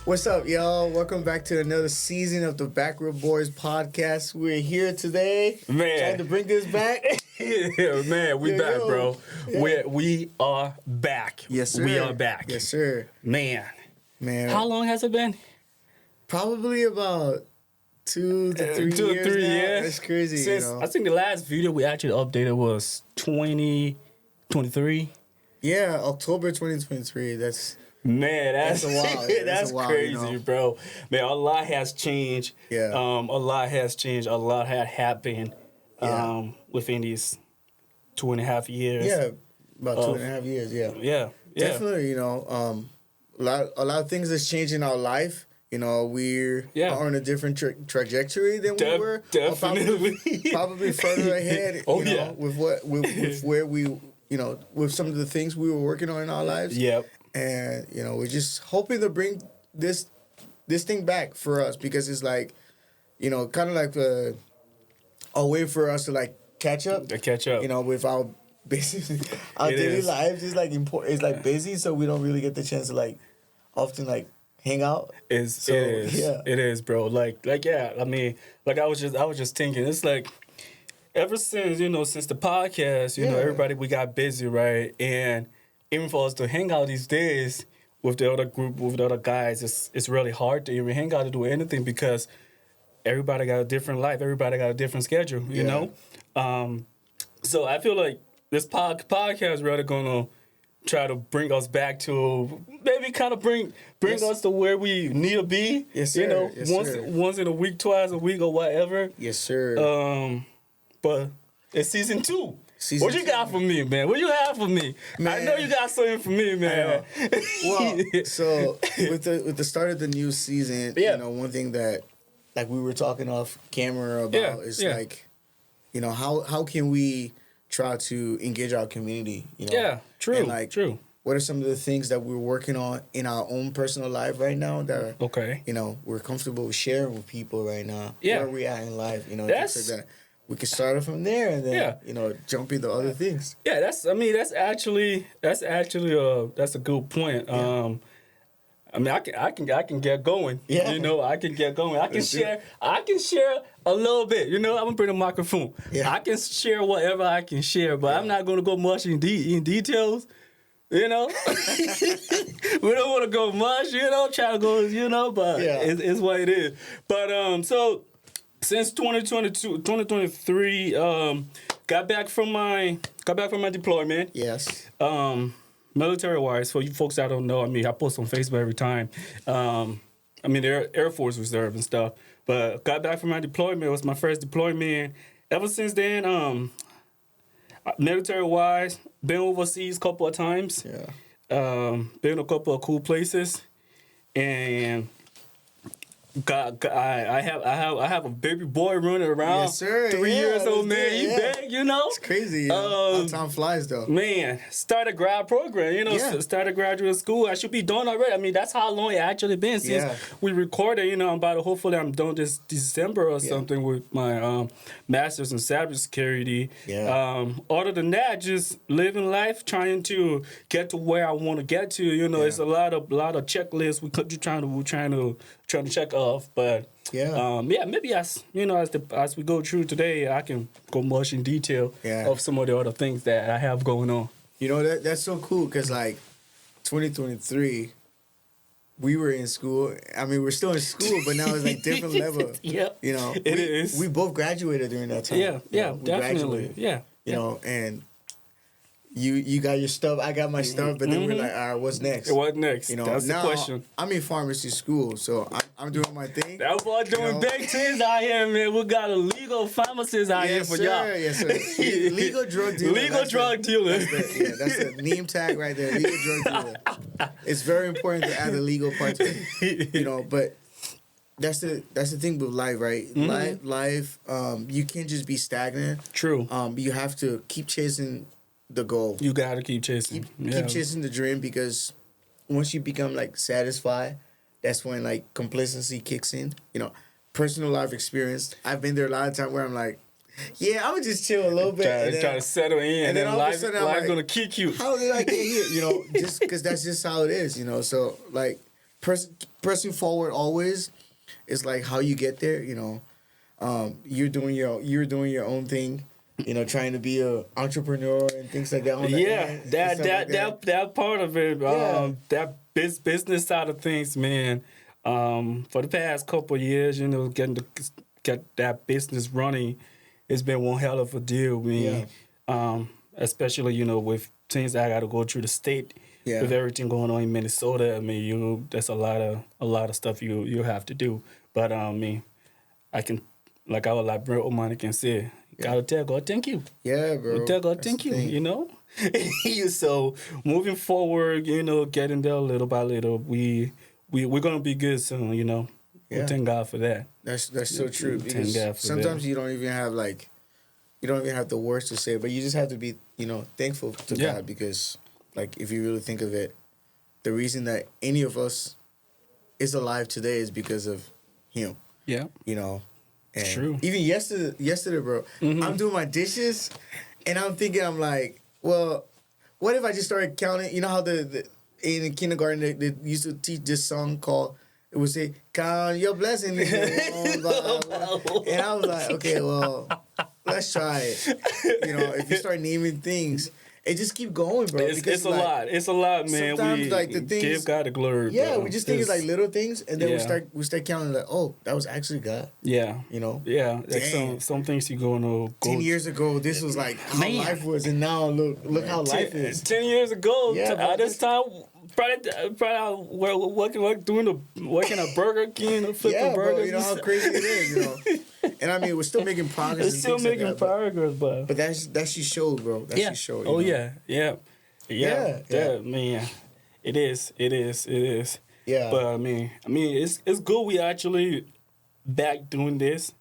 What's up, y'all? Welcome back to another season of the BackRowBoys podcast. We're here today, trying to bring this back. Yeah, man, we back, bro. Yeah. We are back. Yes, sir. We are back. Yes, sir. Man. How long has it been? Probably about 2 to 3 years. 2 or 3 years. That's crazy. Since, I think the last video we actually updated was 2023. Yeah, October 2023. Man, that's a while. That's crazy, bro. Man, a lot has changed. Yeah. A lot has changed. A lot had happened within these 2.5 years. Yeah, about 2.5 years, yeah. Yeah. Definitely, a lot of things has changed in our life. We're on a different trajectory than we were. Definitely. Probably further ahead, with where we, with some of the things we were working on in our lives. Yep. And, we're just hoping to bring this thing back for us because it's like, kind of like a way for us to like catch up. With our basically our daily lives is like important. It's like busy, so we don't really get the chance to like often like hang out. It is, bro. Like yeah. I mean, like I was just thinking, it's like ever since since the podcast, everybody we got busy, right? And even for us to hang out these days with the other group, with the other guys, it's really hard to even hang out to do anything because everybody got a different life. Everybody got a different schedule, you know? So I feel like this podcast is really going to try to bring us back to maybe kind of bring us to where we need to be. Yes, sir. Once in a week, twice a week or whatever. Yes, sir. But it's season 2. What you got for me, man? What you have for me? Man. I know you got something for me, man. Well, so with the start of the new season, one thing that like we were talking off camera about is like, how can we try to engage our community? True. And like, true. What are some of the things that we're working on in our own personal life right now that are, we're comfortable with sharing with people right now? Yeah. Where we at in life? Things like that. We can start it from there and then jump into other things. Yeah, that's actually a good point. I mean, I can get going. Yeah. I can get going. I can share a little bit. I'm gonna bring the microphone. Yeah. I can share whatever I can share, but I'm not gonna go much in details. We don't want to go much. Try to go. But it's what it is. But so. Since 2023, got back from my deployment. Yes. Military-wise, for you folks that don't know, I mean, I post on Facebook every time. The Air Force Reserve and stuff. But got back from my deployment. It was my first deployment. Ever since then, military-wise, been overseas a couple of times. Yeah. Been a couple of cool places, and. I have a baby boy running around. Yes, sir. 3 years old, man. He big, It's crazy. How time flies, though. Man, started grad program. Started graduate school. I should be done already. I mean, that's how long it actually been since we recorded. Hopefully I'm done this December or something with my master's in cybersecurity. Yeah. Other than that, just living life, trying to get to where I want to get to. It's a lot of checklists we're trying to check off, but maybe as we go through today, I can go much in detail of some of the other things that I have going on. That's so cool because like 2023, we were in school. I mean, we're still in school, but now it's like different level. It is. We both graduated during that time. Definitely. And you got your stuff, I got my stuff, but then we're like, all right, what's next? What next? That's the question. I'm in pharmacy school, so I'm doing my thing. That's what doing big things out here, man. We got a legal pharmacist out here for y'all. Yes, sir. Legal drug dealer. That's the name tag right there. Legal drug dealer. It's very important to add the legal part to it. But that's the thing with life, right? Life, you can't just be stagnant. True. You have to keep chasing the goal. You gotta keep chasing. Keep chasing the dream because once you become like satisfied, that's when like complacency kicks in. Personal life experience. I've been there a lot of times where I'm like, yeah, I'm gonna just chill a little bit. Try to settle in, and then life's like, gonna kick you. How did I get here? Just because that's just how it is. So like pressing forward always is like how you get there. You know, you're doing your own thing. You know, trying to be an entrepreneur and things like that. That part of it, that business side of things, man. For the past couple of years, you know, get that business running, it's been one hell of a deal, man. Yeah. Especially, you know, with things I got to go through the state, with everything going on in Minnesota. I mean, that's a lot of stuff you have to do. But I mean, I can, like our Liberian money can say, gotta tell God thank you. Yeah, bro. Tell God thank you. You know. So moving forward, you know, getting there little by little, we're gonna be good soon. You know. Yeah. We thank God for that. That's so true. Because sometimes you don't even have the words to say, but you just have to be, you know, thankful to God, because, like, if you really think of it, the reason that any of us is alive today is because of Him. Yeah. You know. And true. Even yesterday, bro, I'm doing my dishes, and I'm thinking, I'm like, well, what if I just started counting? You know how in kindergarten they used to teach this song called, it would say, count your blessings. And I was like, okay, well, let's try it. You know, if you start naming things, it just keep going, bro. It's a lot. It's a lot, man. Sometimes, like, the things, give God the glory. Yeah, bro. We just think it's like little things, and then we start counting, like, oh, that was actually God. Yeah. You know? Yeah. Like some things you're going to go. 10 years ago, this was like how life was, and now look how life is. 10 years ago, at this time, probably we're working at Burger King or flipping burgers. Bro, you know how crazy it is, you know. And I mean, we're still making progress. It's still making progress, but that she showed, bro. That she showed. Oh yeah, man. It is. Yeah. But I mean, it's good we actually back doing this.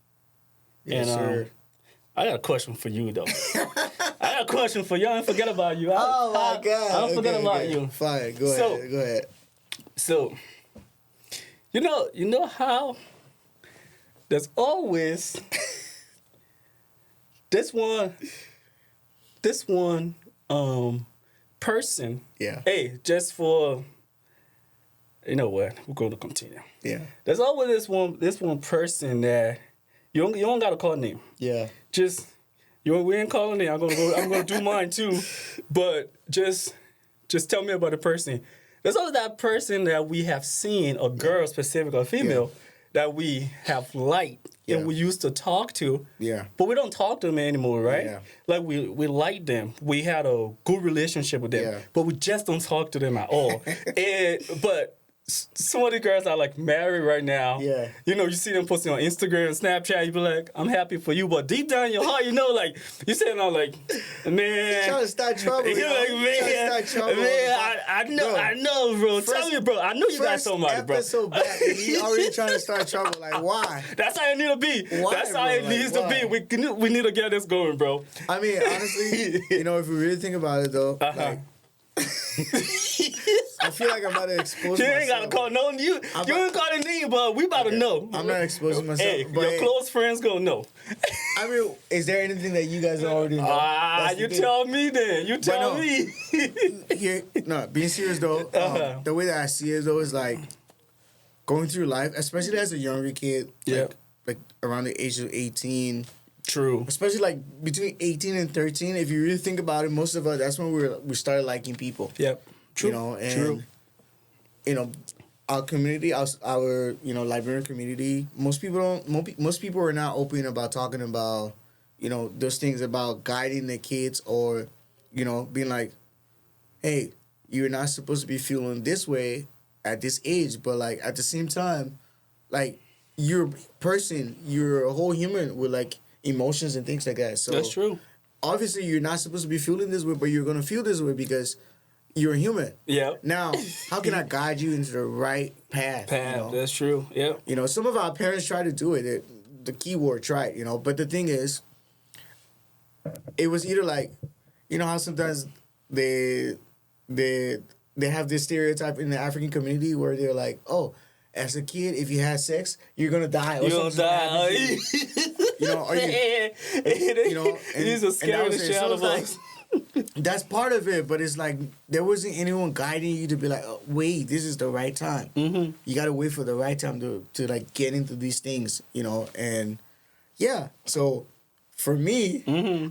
Yes, sir. I got a question for you though. I got a question for you. I don't forget about you. Oh my God! I don't forget about you. Fine. Go ahead. So, you know how there's always this one person. Yeah. Hey, just for, you know what, we're going to continue. Yeah. There's always this one person that you don't gotta call a name. Yeah. Just we ain't calling it. I'm gonna do mine too, but just tell me about the person. There's always that person that we have seen, a girl specific or female, that we have liked and we used to talk to. Yeah. But we don't talk to them anymore, right? Yeah. Like we like them. We had a good relationship with them. Yeah. But we just don't talk to them at all. But some of the girls are like married right now. Yeah. You know, you see them posting on Instagram and Snapchat, you be like, I'm happy for you. But deep down in your heart, you know, like, you saying, I'm like, man. You're trying to start trouble. You're like, man, I know, bro. Tell me, bro. I know you got somebody, bro. Episode back, and you already trying to start trouble. Like, why? That's how it need to be. Why, that's how it needs to be. We need to get this going, bro. I mean, honestly, you know, if we really think about it, though, like, I feel like I'm about to expose myself. You ain't gotta call no you. You ain't call a name, but we about to know. I'm not exposing myself. Hey, but your close friends gonna know. I mean, is there anything that you guys already know? You tell me then. You tell me. Being serious though, the way that I see it though is like going through life, especially as a younger kid, like around the age of 18. True. Especially like between 18 and 13, if you really think about it, most of us, that's when we started liking people. Yep. True. You know, and you know, our community, our you know, Liberian community, most people are not open about talking about, you know, those things about guiding the kids, or, you know, being like, hey, you're not supposed to be feeling this way at this age, but like at the same time, like you're a person, you're a whole human with like emotions and things like that. So that's true. Obviously, you're not supposed to be feeling this way, but you're gonna feel this way because you're a human. Yeah. Now, how can I guide you into the right path? You know? That's true. Yeah. You know, some of our parents try to do it. The keyword try, you know. But the thing is, it was either like, you know how sometimes they have this stereotype in the African community where they're like, oh, as a kid, if you had sex, you're gonna die. You're gonna die. You know, are you? You know, he's a scary shit out of us. that's part of it. But it's like there wasn't anyone guiding you to be like, oh, wait, this is the right time. Mm-hmm. You gotta wait for the right time to like get into these things, you know. And yeah, so. For me,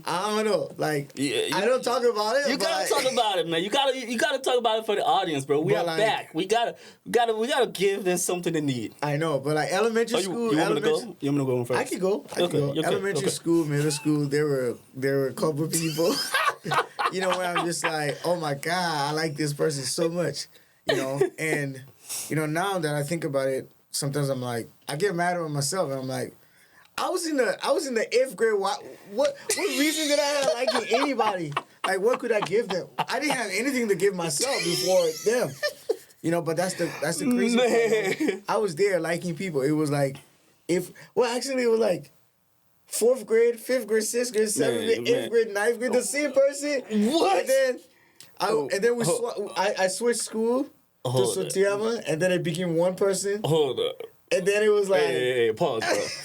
I don't know. Like, I don't talk about it. You gotta talk about it, man. You gotta talk about it for the audience, bro. We are like, back. We gotta give them something to need. I know, but like elementary school. You want me to go? You want me to go in first? I can go. Okay. Elementary school, middle school. There were a couple of people. You know, where I'm just like, oh my god, I like this person so much. You know, and you know now that I think about it, sometimes I'm like, I get mad at myself, and I'm like. I was in the 8th grade. What reason did I have liking anybody? Like, what could I give them? I didn't have anything to give myself before them. You know, but that's the crazy part. I was there liking people. It was like, actually it was like 4th grade, 5th grade, 6th grade, 7th grade, 8th grade, 9th grade, the same person. What? And then I switched school to Sotiama, and then it became one person. Hold up. And then it was like... Hey, pause,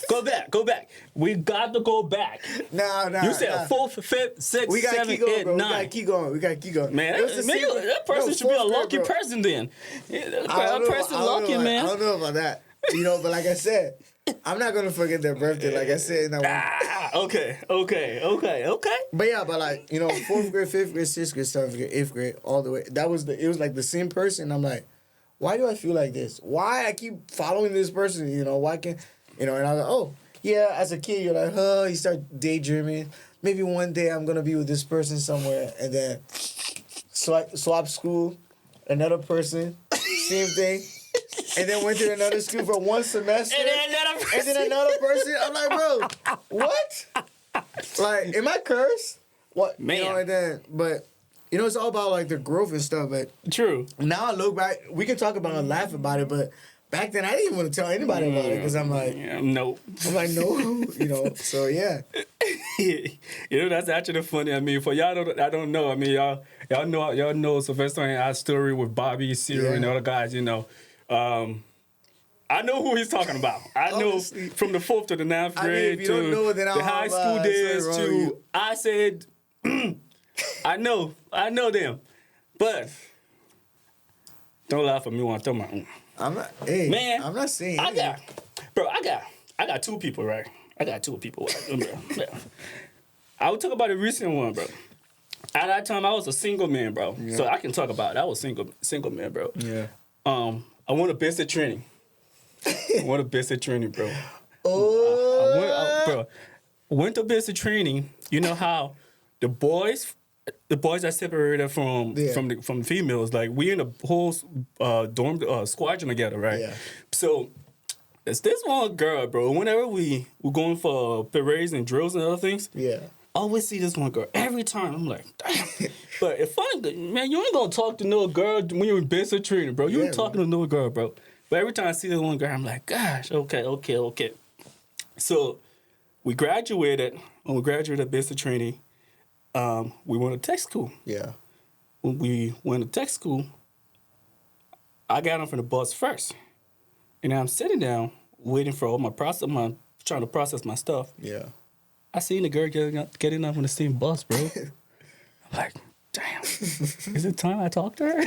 bro. Go back. We got to go back. Nah. You said 4th, 5th, 6th, 7th, 8th, 9th. We got to keep going. Man, that person should be a lucky person then. That person lucky, man. I don't know about that. You know, but like I said, I'm not going to forget their birthday. Like I said in that one. Okay. But like, you know, 4th grade, 5th grade, 6th grade, 7th grade, 8th grade, all the way. It was like the same person. I'm like... Why do I feel like this? Why I keep following this person? You know, why can't... You know, and I was like, oh, yeah, as a kid, you're like, you start daydreaming. Maybe one day I'm going to be with this person somewhere. And then swap school, another person, same thing. And then went to another school for one semester. And then another person. I'm like, bro, what? Like, am I cursed? What? Man. You know, and then, but... You know, it's all about, like, the growth and stuff, but... True. Now I look back, we can talk about it and laugh about it, but back then I didn't even want to tell anybody about it, because I'm like... Nope. I'm like, no, you know, so yeah. You know, that's actually funny. I mean, for y'all, I don't know. I mean, y'all know Sylvester and our story with Bobby, Cyril, and the other guys, you know. I know who he's talking about. I know from the 4th to the 9th grade to the high school days to... I said... I know them, but don't laugh at me when I tell my. I'm not. Hey, man, I'm not saying. I got 2 people, right? I got 2 people. I will talk about the recent one, bro. At that time, I was a single man, bro. Yeah. So I can talk about it. I was single man, bro. Yeah. I went to basic training. Bro. Oh. I went to basic training. You know how the boys are separated from the females. Like, we in a whole dorm squadron together, right? Yeah. So it's this one girl, bro. Whenever we're going for parades and drills and other things, I always see this one girl every time. I'm like, damn. But it's funny, man. You ain't gonna talk to no girl when you're in basic training, bro. You ain't talking to no girl, bro. But every time I see this one girl, I'm like, gosh, okay. So we graduated. When we graduated basic training. We went to tech school. Yeah. When we went to tech school, I got on from the bus first. And I'm sitting down, waiting for all trying to process my stuff. Yeah. I seen the girl getting up on the same bus, bro. I'm like, damn, is it time I talk to her?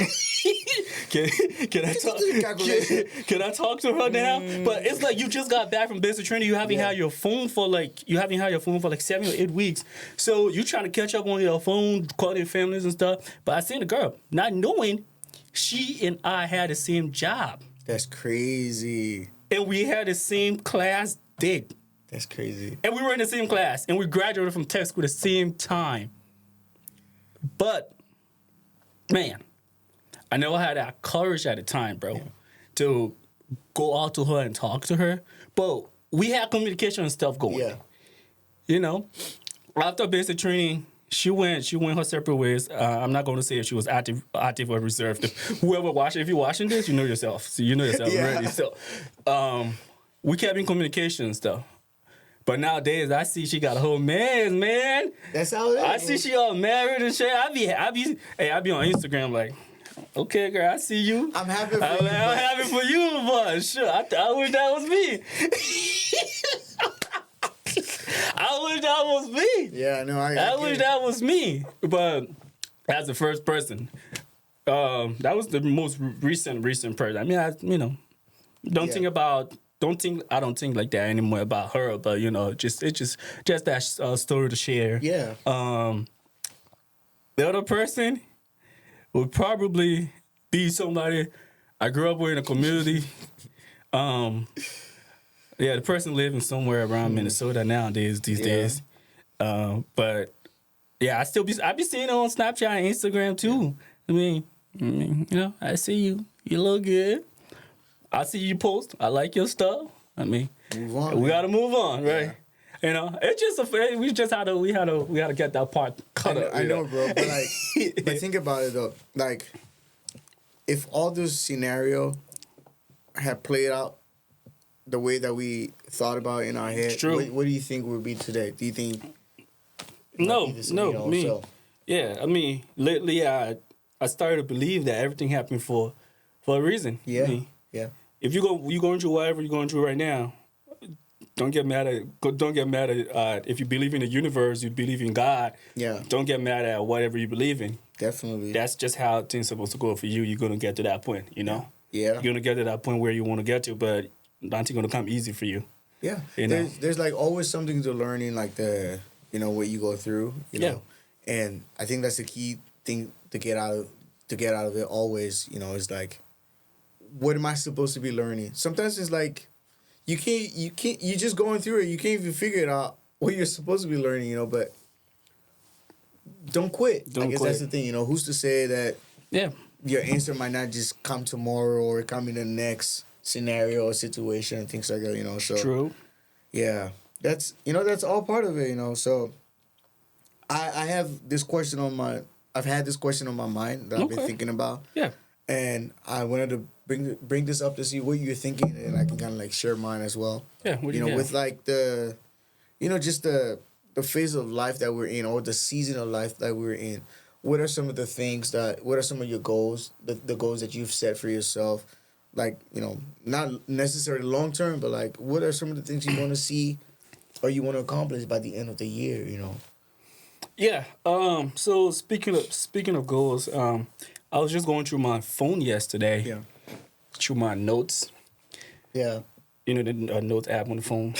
Can I talk to her now? But it's like you just got back from basic training. You haven't had your phone for like 7 or 8 weeks. So you trying to catch up on your phone, call your families and stuff. But I seen the girl, not knowing she and I had the same job. That's crazy. And we had the same class date. That's crazy. And we were in the same class, and we graduated from tech school at the same time. But, man, I never had that courage at the time, bro, to go out to her and talk to her. But we had communication and stuff going. Yeah. You know, after basic training, she went her separate ways. I'm not going to say if she was active or reserved. Whoever watching, if you're watching this, you know yourself. So you know yourself already. So we kept in communication and stuff. But nowadays, I see she got a whole man. That's how it is. I see she all married and shit. I be on Instagram like, okay, girl, I see you. I'm happy for you. I'm happy for you, but sure, I wish that was me. I wish that was me. Yeah, no, I wish that was me. But as the first person, that was the most recent person. I mean, I don't think like that anymore about her. But just that story to share. Yeah. The other person would probably be somebody I grew up with in a community. The person living somewhere around Minnesota nowadays these days. But yeah, I be seeing it on Snapchat and Instagram too. I mean, I see you. You look good. I see you post. I like your stuff. I mean, we gotta move on, right? Yeah. It's just we had to get that part cut up. I know, bro. But but think about it though. Like, if all this scenario had played out the way that we thought about it in our head, what do you think would be today? Do you think? Yeah, I mean, lately I started to believe that everything happened for a reason. Yeah, I mean, if you going through whatever you're going through right now, don't get mad at if you believe in the universe, you believe in God. Yeah. Don't get mad at whatever you believe in. Definitely. That's just how things are supposed to go for you. You're gonna get to that point, Yeah. You're gonna get to that point where you want to get to, but nothing's gonna come easy for you. Yeah. There's like always something to learn in like the what you go through. You know. And I think that's the key thing to get out of it always, is like, what am I supposed to be learning? Sometimes it's like you you're just going through it, you can't even figure it out what you're supposed to be learning, but don't quit. I guess that's the thing, who's to say that your answer might not just come tomorrow or come in the next scenario or situation and things like that, so true. Yeah. That's that's all part of it, so I have this question I've had this question on my mind that I've been thinking about. Yeah. And I wanted to bring this up to see what you're thinking, and I can kind of like share mine as well. Yeah. What do you with like the, just the phase of life that we're in, or the season of life that we're in. What are some of the things what are some of your goals, the goals that you've set for yourself? Like, not necessarily long term, but like, what are some of the things you want to see or you want to accomplish by the end of the year, Yeah. So speaking of goals, I was just going through my phone yesterday. Yeah. Through my notes. Yeah. The notes app on the phone.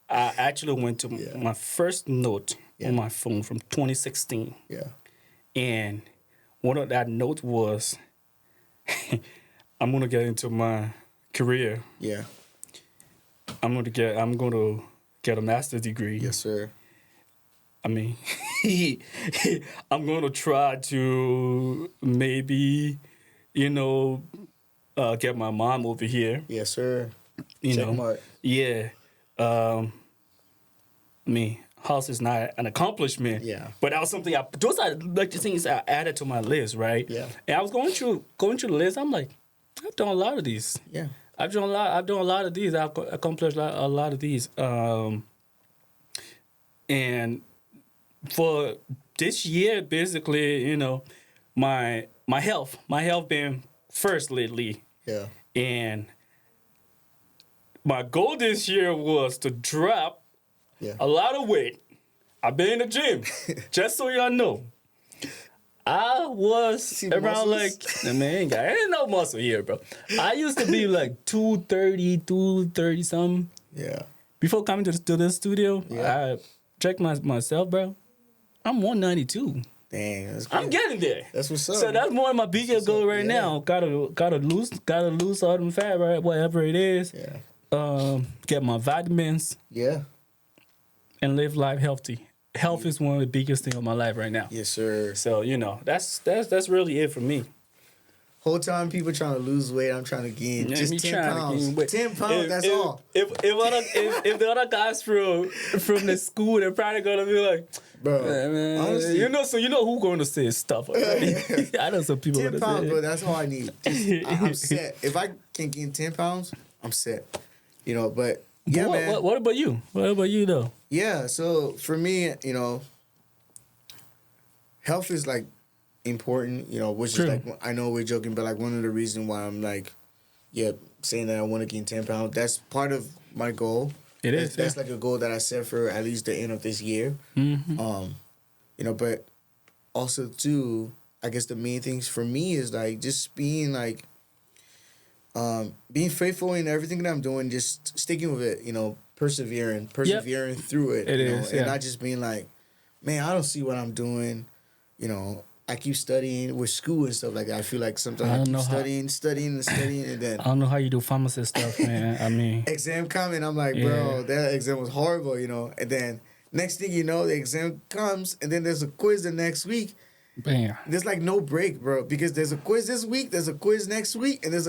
I actually went to my first note on my phone from 2016. Yeah. And one of that notes was, I'm gonna get into my career. Yeah. I'm gonna get a master's degree. Yes, sir. I mean, I'm going to try to maybe, get my mom over here. Yes, sir. Yeah. I mean, house is not an accomplishment. Yeah. But that was something those are like the things I added to my list, right? Yeah. And I was going through the list. I'm like, I've done a lot of these. Yeah. I've done a lot of these. I've accomplished a lot of these. And for this year, basically, my health been first lately. Yeah. And my goal this year was to drop a lot of weight. I've been in the gym, just so y'all know. I was around muscles? I ain't no muscle here, bro. I used to be like 230 something. Yeah. Before coming to the studio, I checked myself, bro. I'm 192. Dang, that's I'm getting there. That's what's up. So that's more of my biggest goal right now. Gotta lose all them fat, right? Whatever it is. Yeah. Get my vitamins. Yeah. And live life healthy. Health is one of the biggest things in my life right now. Yes, sir. So that's really it for me. Whole time people trying to lose weight, I'm trying to gain just 10 pounds. 10 pounds, that's all. If the other guys from the school, they're probably gonna be like, bro, man, honestly, you know who's going to say stuff already. I know some people 10 pounds, bro, that's all I need. I'm set. If I can gain 10 pounds, I'm set. But yeah, man. What about you? What about you though? Yeah, so for me, health is like important, which is like, I know we're joking, but like one of the reasons why I'm like, saying that I want to gain 10 pounds, that's part of my goal. That's like a goal that I set for at least the end of this year. Mm-hmm. You know, but also too, I guess the main things for me is like just being like, being faithful in everything that I'm doing, just sticking with it. You know, persevering through it. And not just being like, man, I don't see what I'm doing. You know, I keep studying with school and stuff like that. I feel like sometimes I keep studying, and then I don't know how you do pharmacist stuff, man. I mean, exam coming, I'm like, bro, that exam was horrible, you know. And then next thing you know, the exam comes, and then there's a quiz the next week. Bam. There's like no break, bro, because there's a quiz this week, there's a quiz next week, and it's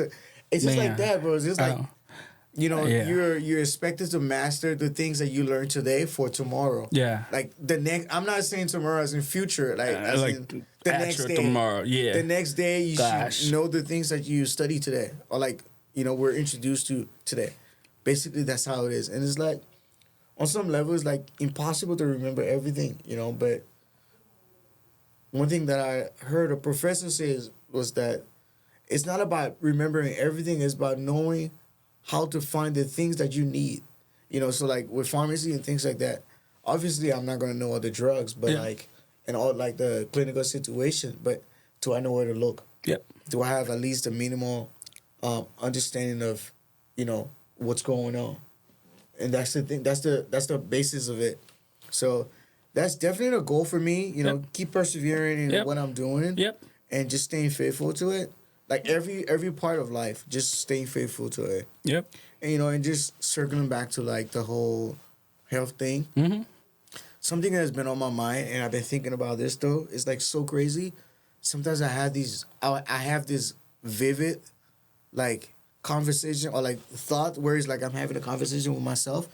just like that, bro. It's just like, you know, you're expected to master the things that you learn today for tomorrow. Yeah. Like I'm not saying tomorrow as in future, like as in the next day. Tomorrow, yeah. The next day you should know the things that you study today, or like, you know, we're introduced to today. Basically, that's how it is, and it's like, on some level, it's like impossible to remember everything, you know. But one thing that I heard a professor say was that it's not about remembering everything; it's about knowing how to find the things that you need, you know. So like with pharmacy and things like that, obviously I'm not gonna know all the drugs, but like, and all like the clinical situation. But do I know where to look? Yep. Do I have at least a minimal understanding of, you know, what's going on? And that's the thing. That's the basis of it. So that's definitely a goal for me. You know, keep persevering in what I'm doing. Yep. And just staying faithful to it. Like every part of life, just staying faithful to it. Yep. And you know, and just circling back to like the whole health thing. Mm-hmm. Something that's been on my mind, and I've been thinking about this though. It's like so crazy. Sometimes I have this vivid, like, conversation or like thought where it's like I'm having a conversation with myself,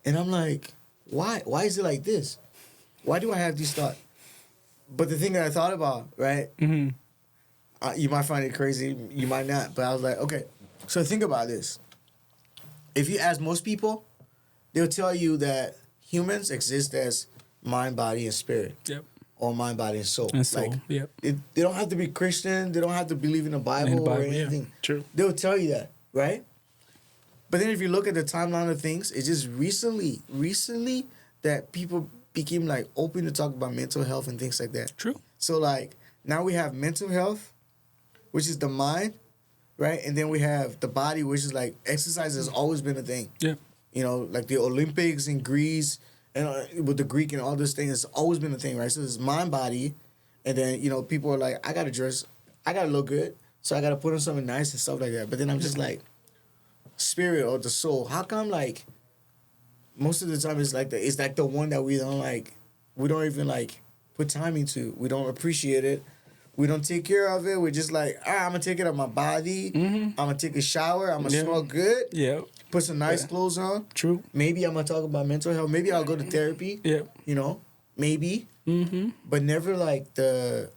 and I'm like, why is it like this? Why do I have these thoughts? But the thing that I thought about, right? Mm-hmm. You might find it crazy, you might not, but I was like, okay, so think about this. If you ask most people, they'll tell you that humans exist as mind, body, and spirit. Yep. Or mind, body, and soul. And soul, like, they don't have to be Christian. They don't have to believe in the Bible or anything. Yeah. True. They'll tell you that, right? But then if you look at the timeline of things, it's just recently that people became like open to talk about mental health and things like that. True. So like now we have mental health, which is the mind, right? And then we have the body, which is like exercise has always been a thing. Yeah. You know, like the Olympics in Greece and with the Greek and all this thing, it's always been a thing, right? So it's mind, body, and then, you know, people are like, I gotta dress, I gotta look good, so I gotta put on something nice and stuff like that. But then I'm just like, spirit or the soul. How come like most of the time it's like the one that we don't even like put time into. We don't appreciate it. We don't take care of it. We're just like, I'm gonna take care of my body. Mm-hmm. I'm gonna take a shower. I'm gonna smell good. Yeah. Put some nice clothes on. True. Maybe I'm gonna talk about mental health. Maybe I'll go to therapy. Yeah. You know, maybe. Mm-hmm. But never like the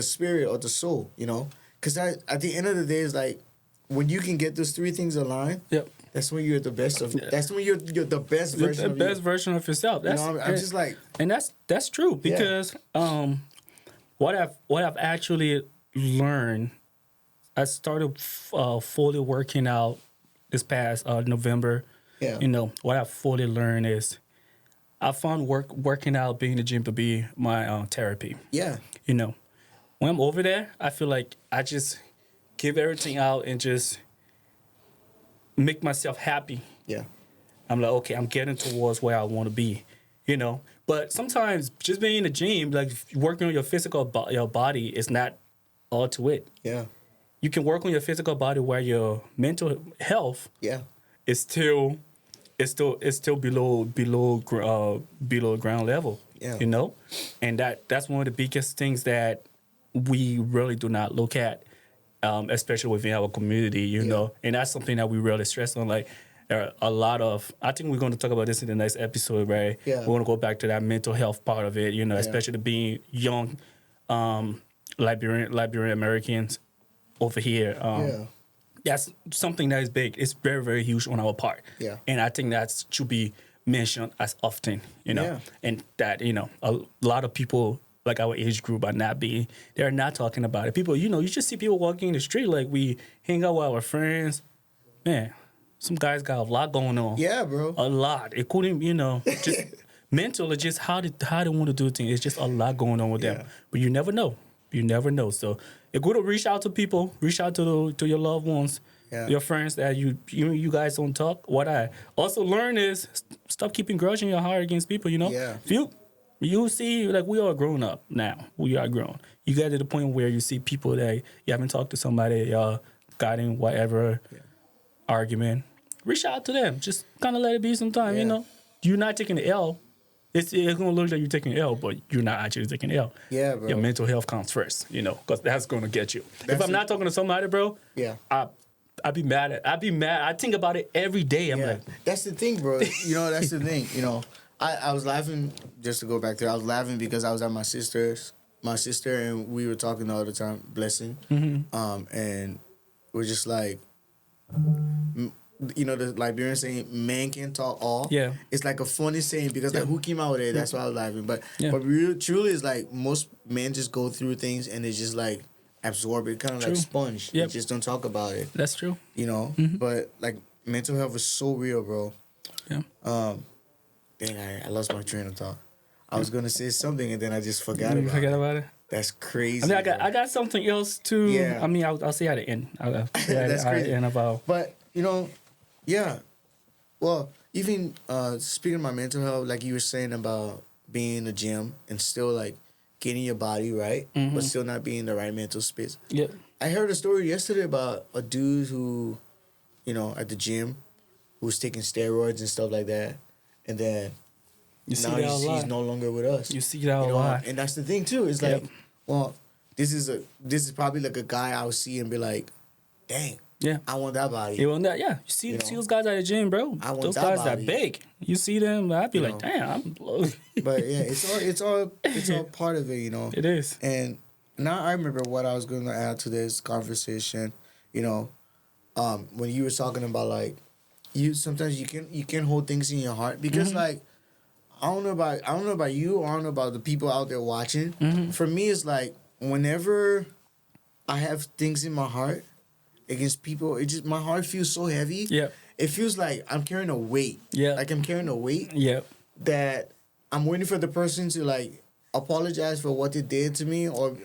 spirit or the soul. You know, because at the end of the day, it's like when you can get those three things aligned. Yep. That's when you're the best of. That's when you're the best version. The best version of yourself. That's, you know, I'm just like, and that's true because what I've actually learned, I started fully working out this past November. Yeah. You know what I fully learned is I found working out, being in the gym to be my therapy. Yeah. You know, when I'm over there, I feel like I just give everything out and just make myself happy. Yeah. I'm like, okay, I'm getting towards where I want to be, you know. But sometimes just being in the gym, like working on your physical your body is not all to it. Yeah. You can work on your physical body where your mental health is still below ground level. Yeah. You know? And that's one of the biggest things that we really do not look at. Especially within our community, you know, and that's something that we really stress on. Like, a lot of, I think we're going to talk about this in the next episode, right? Yeah. We're going to go back to that mental health part of it, you know, especially being young Liberian Americans over here. That's something that is big. It's very, very huge on our part. Yeah. And I think that should be mentioned as often, you know, and that, you know, a lot of people like our age group they're not talking about it. People, you know, you just see people walking in the street, like we hang out with our friends. Man, some guys got a lot going on. Yeah, bro. A lot. It couldn't, just mental, it's just how they want to do things. It's just a lot going on with them. But you never know. You never know. So it's good to reach out to people, reach out to your loved ones, your friends that you guys don't talk. What I also learned is stop keeping grudge in your heart against people, Yeah. If you see, like, we are grown up now. We are grown. You get to the point where you see people that you haven't talked to somebody, y'all got in whatever argument. Reach out to them. Just kind of let it be sometime, You're not taking the L. It's going to look like you're taking an L, but you're not actually taking an L. Yeah, bro. Your mental health comes first, because that's going to get you. If I'm not talking to somebody, bro, I'd be mad. I think about it every day. I'm like, that's the thing, bro. That's the thing. I was laughing, just to go back there. I was laughing because I was at my sister, and we were talking all the time, blessing. And we're just like, the Liberian saying, man can talk all. Yeah. It's like a funny saying because like who came out with it? That's why I was laughing. But truly it's like most men just go through things and they just like absorb it, kind of like sponge. Yep. They just don't talk about it. That's true. But like mental health is so real, bro. Yeah. Dang, I lost my train of thought. I was gonna say something and then I just forgot about it. Forget about it. That's crazy. I mean, I got something else too. Yeah. I mean, I'll say at the end. That's crazy. End about. But yeah. Well, even speaking of my mental health, like you were saying about being in the gym and still like getting your body right, but still not being in the right mental space. Yeah. I heard a story yesterday about a dude who, at the gym, who was taking steroids and stuff like that, and then he's no longer with us. You see that a lot, and that's the thing too. It's like, well, this is probably like a guy I would see and be like, dang. Yeah, I want that body. You want that? Yeah, you see those guys at the gym, bro. I want those that guys body. that big. You see them, I'd be like, damn, I'm low. But yeah, it's all part of it, It is. And now I remember what I was going to add to this conversation. When you were talking about like, sometimes you can hold things in your heart because like, I don't know about you, or I don't know about the people out there watching. For me, it's like whenever I have things in my heart against people, my heart feels so heavy. Yeah. It feels like I'm carrying a weight. Yeah. Like I'm carrying a weight. Yeah. That I'm waiting for the person to like apologize for what they did to me or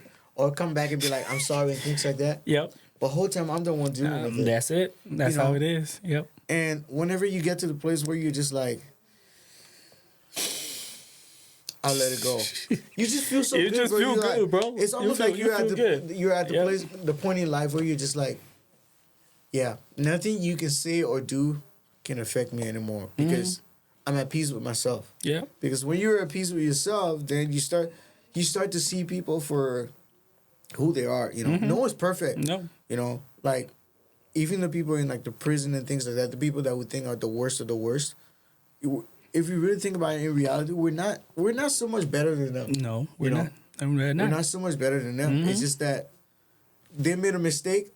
come back and be like, I'm sorry and things like that. Yep. But the whole time I'm the one dealing with it. That's it. That's how it is. Yep. And whenever you get to the place where you're just like, I'll let it go. You just feel so good, just bro. feel good, like, bro. It's almost like you're at the place, the point in life where you're just like, yeah, nothing you can say or do can affect me anymore because I'm at peace with myself. Yeah. Because when you're at peace with yourself, then you start to see people for who they are. No one's perfect. No. Like even the people in like the prison and things like that, the people that we think are the worst of the worst. If you really think about it, in reality, we're not so much better than them. No, we're not. We're not so much better than them. It's just that they made a mistake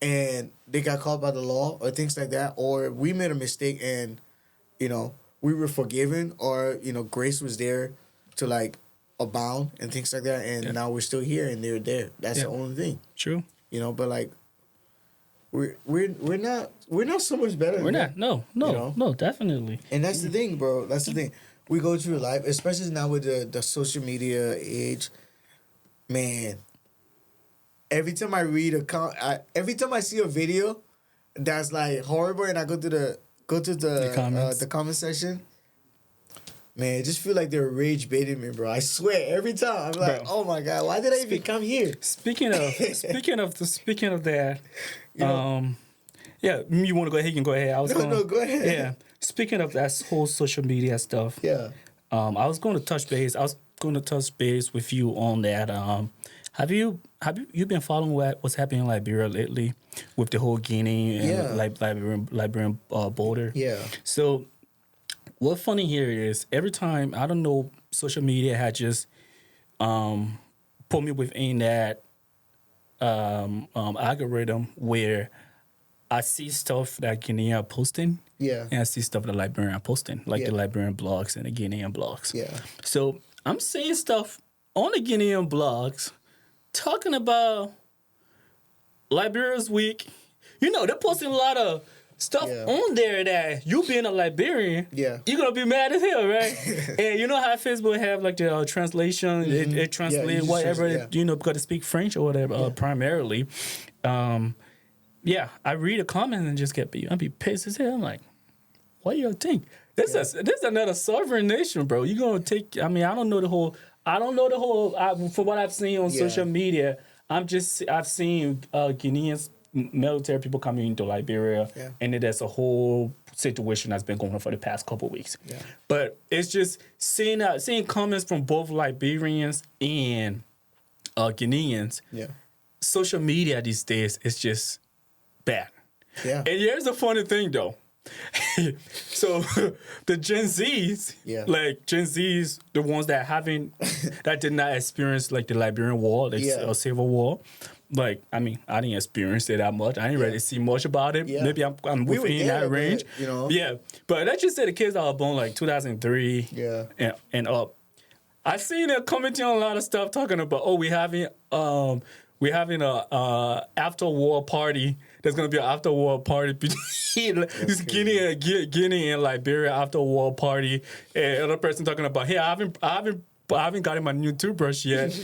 and they got caught by the law or things like that, or we made a mistake and we were forgiven, or grace was there to like abound and things like that, and now we're still here and they're there. That's the only thing. True. But like we're not so much better. We're not. No, no, definitely. And that's the thing, bro. That's the thing. We go through life, especially now with the social media age. Man, every time I read every time I see a video that's like horrible, and I go to the comment section, man, I just feel like they're rage baiting me, bro. I swear, every time I'm like, oh my god, why did I even come here? Speaking of that, yeah, you want to go ahead? You can go ahead. Go ahead. Yeah, speaking of that whole social media stuff, yeah, I was going to touch base. I was going to touch base with you on that. Have you been following what's happening in Liberia lately with the whole Guinea and Liberian border? Yeah. So what's funny here is every time, I don't know, social media had just put me within that algorithm where I see stuff that Guinean are posting. Yeah. And I see stuff that Liberian are posting, like the Liberian blogs and the Guinean blogs. Yeah. So I'm seeing stuff on the Guinean blogs talking about Liberia's week. They're posting a lot of stuff on there that you being a Liberian, you're gonna be mad as hell, right? And you know how Facebook have like the translation, it translates whatever you know because they speak French or whatever primarily. I read a comment and just I'd be pissed as hell. I'm like, what do you think? This is another sovereign nation, bro. You gonna take? I mean, I don't know the whole. From what I've seen on social media, I've seen Guineans military people coming into Liberia, and then there's a whole situation that's been going on for the past couple of weeks. Yeah. But it's just seeing comments from both Liberians and Guineans. Yeah. Social media these days is just bad. Yeah. And here's the funny thing though. So the Gen Zs, like Gen Zs, the ones that did not experience like the Liberian War, or Civil War. Like, I mean, I didn't experience it that much. I didn't really see much about it. Yeah. Maybe I'm within that range. But, you know. Yeah. But let's just say the kids that were born like 2003 and up. I've seen them commenting on a lot of stuff talking about, we're having a after war party. There's gonna be an after war party between Guinea and Liberia after war party. And another person talking about, hey, I haven't gotten my new toothbrush yet.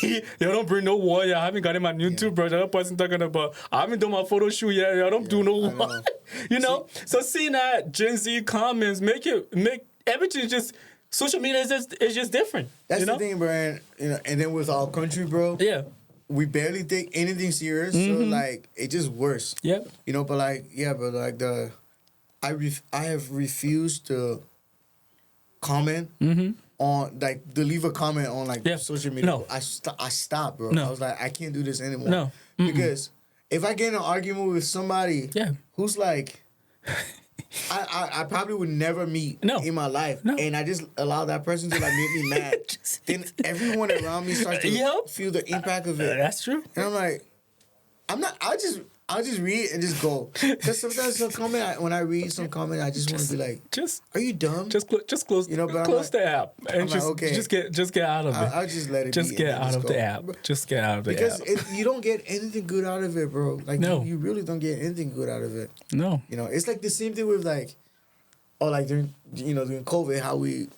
You don't bring no water. I haven't gotten my new toothbrush. Another person talking about, I haven't done my photo shoot yet. I don't do no water. You know? So seeing that Gen Z comments make everything just, social media is just different. That's the thing, Brian. You know, and then with our country, bro. Yeah. We barely take anything serious, so like it's just worse. Yep. You know, but like I have refused to comment on like to leave a comment on like social media. No. I stopped, bro. No. I was like, I can't do this anymore. No. Because if I get in an argument with somebody who's like I probably would never meet in my life. No. And I just allow that person to like make me mad. Then everyone around me starts to feel the impact of it. That's true. And I'm like, I'll just read and just go. Because sometimes some comment, when I read some comment, I just want to be like, are you dumb? Just close, close the app and just get out of it. I'll just let it. Just get out of the app. Just get out of the app. Because you don't get anything good out of it, bro. Like you really don't get anything good out of it. No. You know, it's like the same thing with like, during COVID, how we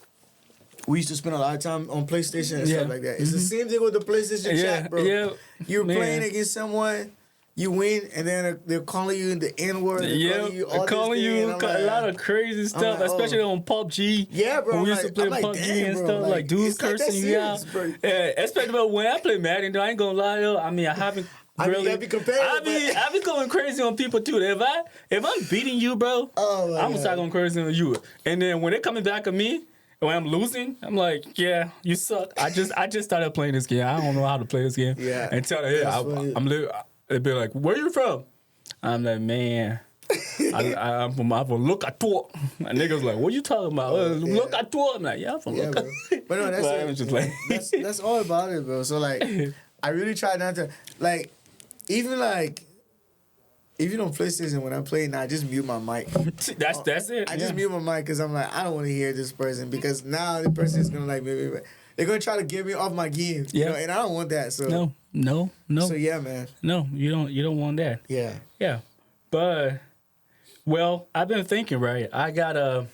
used to spend a lot of time on PlayStation and stuff like that. It's the same thing with the PlayStation chat, bro. Yeah. You're playing against someone. You win, and then they're calling you in the N-word. Yeah, calling you a lot of crazy stuff, especially on PUBG. Yeah, bro. When we used to play PUBG and stuff, like dudes cursing you out. Yeah, especially when I play Madden, I ain't gonna lie, though. I mean, I haven't really. I be going crazy on people too. If I'm beating you, bro, I'm gonna start going crazy on you. And then when they're coming back at me, when I'm losing, I'm like, yeah, you suck. I just started playing this game. I don't know how to play this game. Yeah. And tell them, they'd be like, where you from? I'm like, man, I'm from Look at Tor. And niggas like, what you talking about? Look at Tor. I'm like, yeah, I'm from Look at Tor. But no, that's all about it, bro. So like, I really try not to like, even like, even on PlayStation when I'm playing, I just mute my mic. That's it. I just mute my mic because I'm like, I don't want to hear this person because now the person is gonna like maybe they're gonna try to get me off my game. You know, and I don't want that. So no. So yeah, man. No, you don't want that. Yeah. Yeah. But well, I've been thinking, right? I got a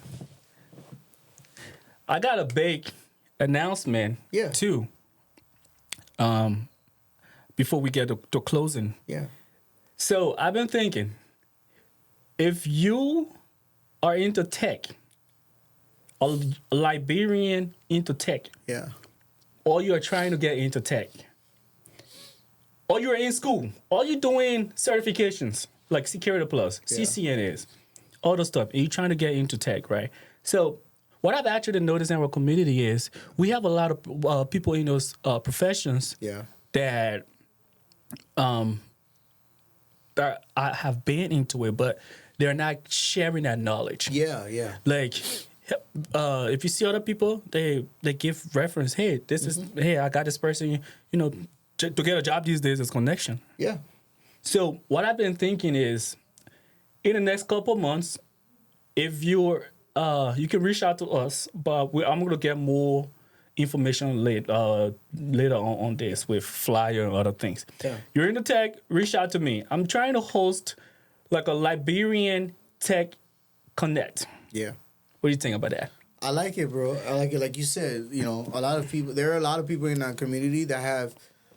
big announcement too. Before we get to closing. Yeah. So I've been thinking, if you are into tech, a Liberian into tech, or you are trying to get into tech, or you're in school, or you're doing certifications like Security Plus, CCNAs, all those stuff, and you're trying to get into tech, right? So what I've actually noticed in our community is we have a lot of people in those professions that I have been into it, but they're not sharing that knowledge. Yeah. Like, if you see other people, they give reference. Hey, I got this person. You know, to get a job these days is connection. Yeah. So what I've been thinking is, in the next couple of months, if you can reach out to us, but I'm gonna get more information later on this with flyer and other things. Yeah. You're into tech, reach out to me. I'm trying to host like a Liberian Tech Connect. Yeah. What do you think about that? I like it, bro. I like it. Like you said, you know, there are a lot of people in our community that have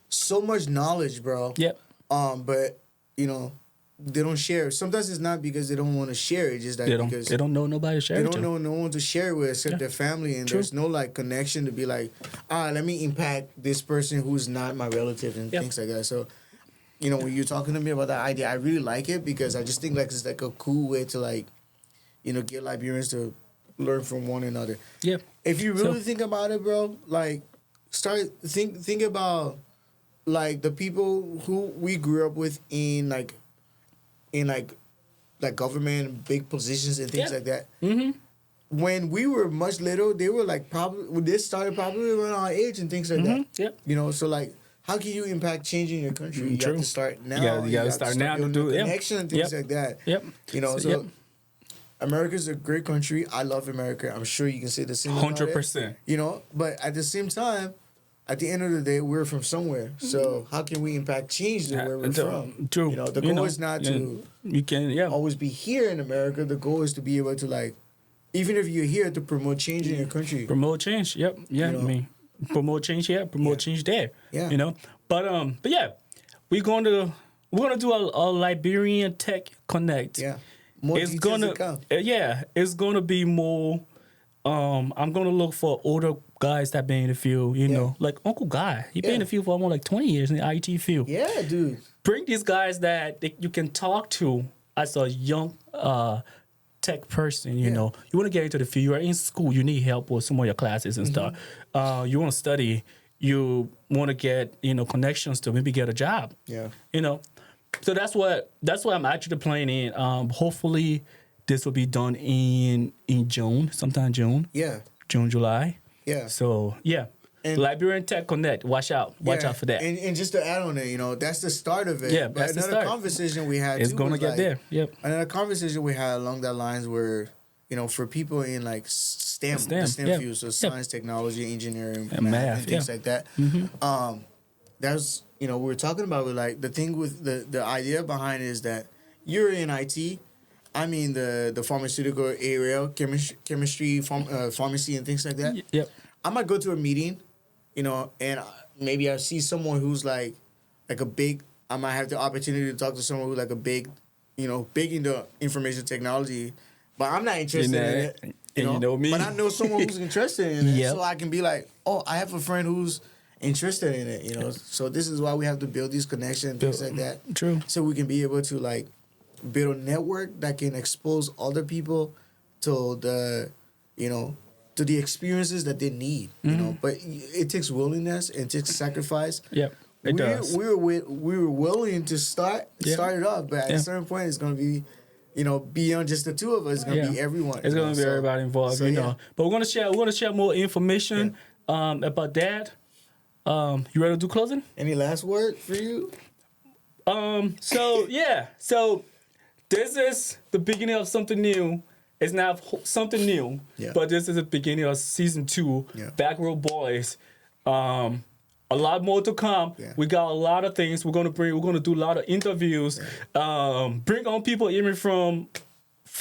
so much knowledge, bro. Yep. But, you know, they don't share. Sometimes it's not because they don't want to share it, just that because they don't know nobody to share it to. They don't know no one to share it with except their family, and there's no like connection to be like, let me impact this person who's not my relative and things like that. So, you know, when you're talking to me about that idea, I really like it because I just think like it's like a cool way to like, you know, get Liberians to learn from one another. Yeah. If you really think about it, bro, like think about like the people who we grew up with in government, big positions and things like that. Mm-hmm. When we were much little, they were like they started probably around our age and things like that. Yeah. You know, so like, how can you impact changing your country? You have to start now. You got to start now to do it. Connection and things like that. Yep. You know, so America's a great country. I love America. I'm sure you can say the same. 100%. You know, but at the same time, at the end of the day, we're from somewhere. So how can we impact change where we're from? True. You know, the goal is not to always be here in America. The goal is to be able to like, even if you're here, to promote change in your country. Promote change. Yep. Yeah. You know? I mean, promote change here. Promote change there. Yeah. You know. But yeah, we're gonna do a Liberian Tech Connect. Yeah. More it's gonna it's gonna be more. I'm gonna look for older guys that been in the field, you know, like Uncle Guy. He been in the field for almost like 20 years in the IT field. Yeah, dude. Bring these guys that you can talk to as a young tech person, you know. You want to get into the field, you're in school, you need help with some of your classes and stuff. You want to study, you want to get, you know, connections to maybe get a job. Yeah. You know. So that's what I'm actually planning. Hopefully this will be done in June, sometime June. Yeah. June, July. Yeah. So, yeah. And Liberian Tech Connect. Watch out. Watch out for that. And just to add on it, you know, that's the start of it. Yeah, but that's another conversation we had it's going to get there. Yep. Another conversation we had along that lines were, you know, for people in like STEM fields, so science, technology, engineering, and math and things like that. That's, you know, we were talking about like the thing with the idea behind it is that you're in IT. I'm in the pharmaceutical area, chemistry, pharmacy, and things like that. Yep. I might go to a meeting, you know, and maybe I see someone who's like a big. I might have the opportunity to talk to someone who's like a big, you know, big into information technology, but I'm not interested in it. You know me. But I know someone who's interested in it, so I can be like, oh, I have a friend who's interested in it, you know. So this is why we have to build these connections and things like that. True. So we can be able to like build a network that can expose other people to the, you know, to the experiences that they need, you know. But it takes willingness and it takes sacrifice. Yeah, it does. We were willing to start it up, but at a certain point, it's going to be, you know, beyond just the two of us. It's going to be everyone. It's going to be everybody involved, you know. But we're going to share more information about that. You ready to do closing? Any last word for you? So this is the beginning of something new. It's not something new, but this is the beginning of season 2. BackRowBoys. A lot more to come. We got a lot of things we're gonna bring. We're gonna do a lot of interviews. Bring on people even from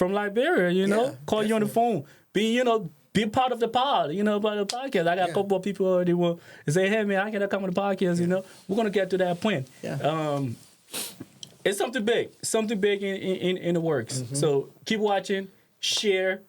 Liberia. You know, call you on the phone. Be part of the pod. You know, about the podcast. I got a couple of people already want to say, "Hey man, I can come on the podcast." You know, we're gonna get to that point. It's something big in the works. So keep watching, share,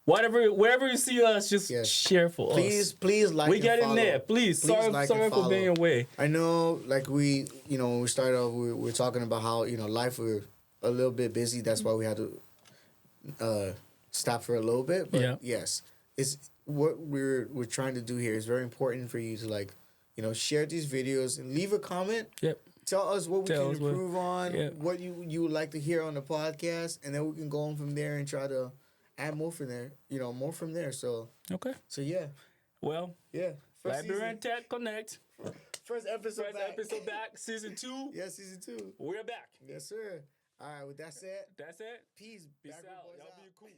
wherever you see us, just share for us. Please like. We get in there, please. Sorry for being away. I know, like when we started off, we were talking about how life were a little bit busy. That's why we had to stop for a little bit. But yes, it's what we're trying to do here is very important for you to share these videos and leave a comment. Yep. Tell us what we can improve on, what you would like to hear on the podcast, and then we can go on from there and try to add more from there. More from there. So okay. So yeah. Well. Yeah. Liberian Tech Connect. First episode back. Season 2. Yeah, season 2. We're back. Yes, sir. All right. With that said. Peace. Peace out. Y'all be cool.